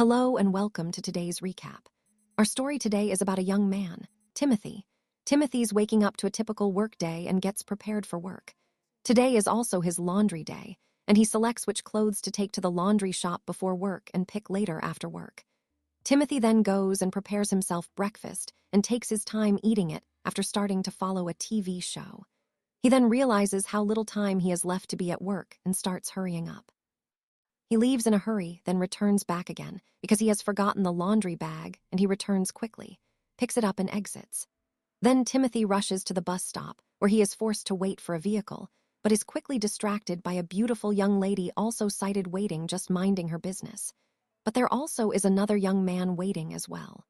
Hello and welcome to today's recap. Our story today is about a young man, Timothy. Timothy's waking up to a typical work day and gets prepared for work. Today is also his laundry day, and he selects which clothes to take to the laundry shop before work and pick later after work. Timothy then goes and prepares himself breakfast and takes his time eating it after starting to follow a TV show. He then realizes how little time he has left to be at work and starts hurrying up. He leaves in a hurry, then returns back again because he has forgotten the laundry bag, and he returns quickly, picks it up and exits. Then Timothy rushes to the bus stop, where he is forced to wait for a vehicle, but is quickly distracted by a beautiful young lady also sighted waiting, just minding her business. But there also is another young man waiting as well.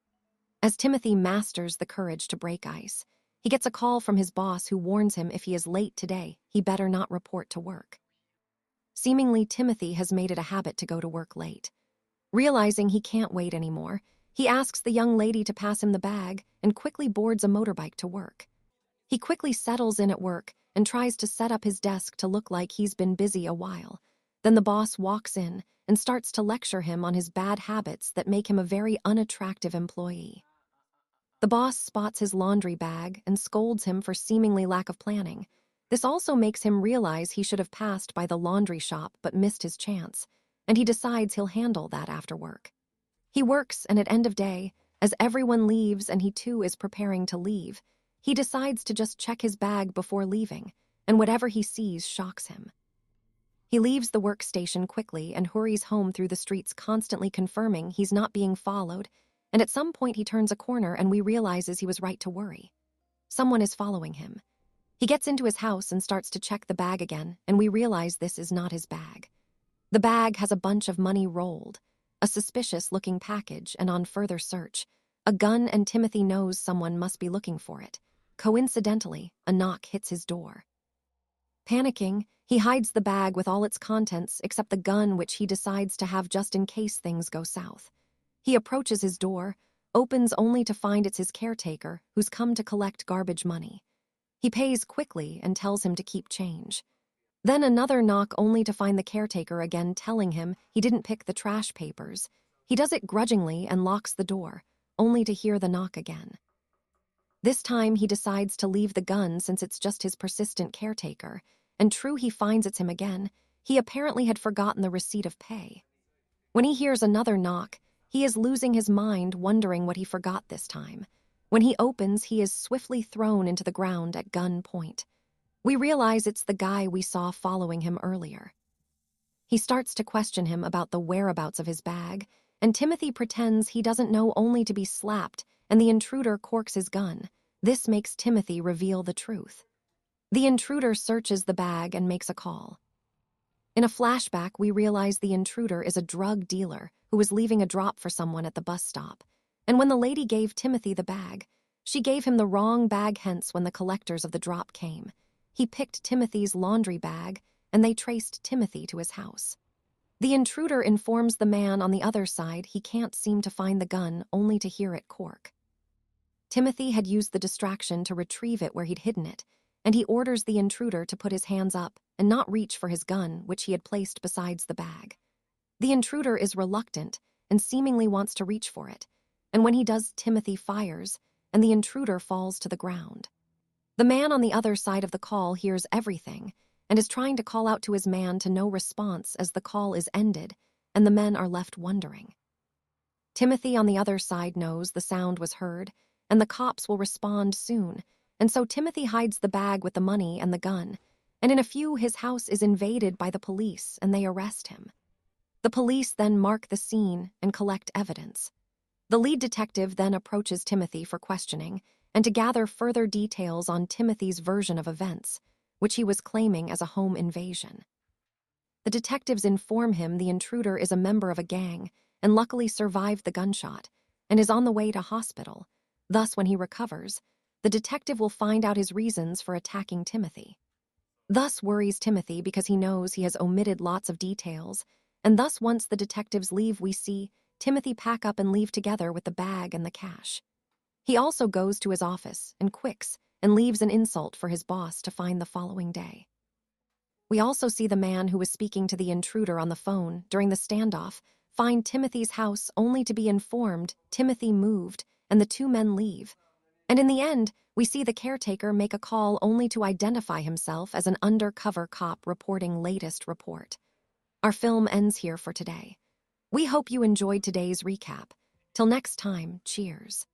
As Timothy masters the courage to break ice, he gets a call from his boss who warns him if he is late today, he better not report to work. Seemingly, Timothy has made it a habit to go to work late. Realizing he can't wait anymore, he asks the young lady to pass him the bag and quickly boards a motorbike to work. He quickly settles in at work and tries to set up his desk to look like he's been busy a while. Then the boss walks in and starts to lecture him on his bad habits that make him a very unattractive employee. The boss spots his laundry bag and scolds him for seemingly lack of planning. This also makes him realize he should have passed by the laundry shop but missed his chance, and he decides he'll handle that after work. He works, and at end of day, as everyone leaves and he too is preparing to leave, he decides to just check his bag before leaving, and whatever he sees shocks him. He leaves the workstation quickly and hurries home through the streets, constantly confirming he's not being followed, and at some point he turns a corner and we realizes he was right to worry. Someone is following him. He gets into his house and starts to check the bag again, and we realize this is not his bag. The bag has a bunch of money rolled, a suspicious-looking package, and on further search, a gun, and Timothy knows someone must be looking for it. Coincidentally, a knock hits his door. Panicking, he hides the bag with all its contents except the gun, which he decides to have just in case things go south. He approaches his door, opens only to find it's his caretaker, who's come to collect garbage money. He pays quickly and tells him to keep change. Then another knock, only to find the caretaker again telling him he didn't pick the trash papers. He does it grudgingly and locks the door, only to hear the knock again. This time he decides to leave the gun since it's just his persistent caretaker, and true, he finds it's him again. He apparently had forgotten the receipt of pay. When he hears another knock, he is losing his mind, wondering what he forgot this time. When he opens, he is swiftly thrown into the ground at gun point. We realize it's the guy we saw following him earlier. He starts to question him about the whereabouts of his bag, and Timothy pretends he doesn't know, only to be slapped, and the intruder corks his gun. This makes Timothy reveal the truth. The intruder searches the bag and makes a call. In a flashback, we realize the intruder is a drug dealer who was leaving a drop for someone at the bus stop. And when the lady gave Timothy the bag, she gave him the wrong bag, hence when the collectors of the drop came. He picked Timothy's laundry bag, and they traced Timothy to his house. The intruder informs the man on the other side he can't seem to find the gun, only to hear it cork. Timothy had used the distraction to retrieve it where he'd hidden it, and he orders the intruder to put his hands up and not reach for his gun, which he had placed besides the bag. The intruder is reluctant and seemingly wants to reach for it, and when he does, Timothy fires, and the intruder falls to the ground. The man on the other side of the call hears everything and is trying to call out to his man, to no response as the call is ended, and the men are left wondering. Timothy on the other side knows the sound was heard, and the cops will respond soon, and so Timothy hides the bag with the money and the gun, and in a few his house is invaded by the police and they arrest him. The police then mark the scene and collect evidence. The lead detective then approaches Timothy for questioning and to gather further details on Timothy's version of events, which he was claiming as a home invasion. The detectives inform him the intruder is a member of a gang and luckily survived the gunshot and is on the way to hospital. Thus, when he recovers, the detective will find out his reasons for attacking Timothy. Thus worries Timothy because he knows he has omitted lots of details, and thus once the detectives leave, we see Timothy pack up and leave together with the bag and the cash. He also goes to his office and quicks and leaves an insult for his boss to find the following day. We also see the man who was speaking to the intruder on the phone during the standoff find Timothy's house only to be informed Timothy moved and the two men leave. And in the end, we see the caretaker make a call only to identify himself as an undercover cop reporting latest report. Our film ends here for today. We hope you enjoyed today's recap. Till next time, cheers.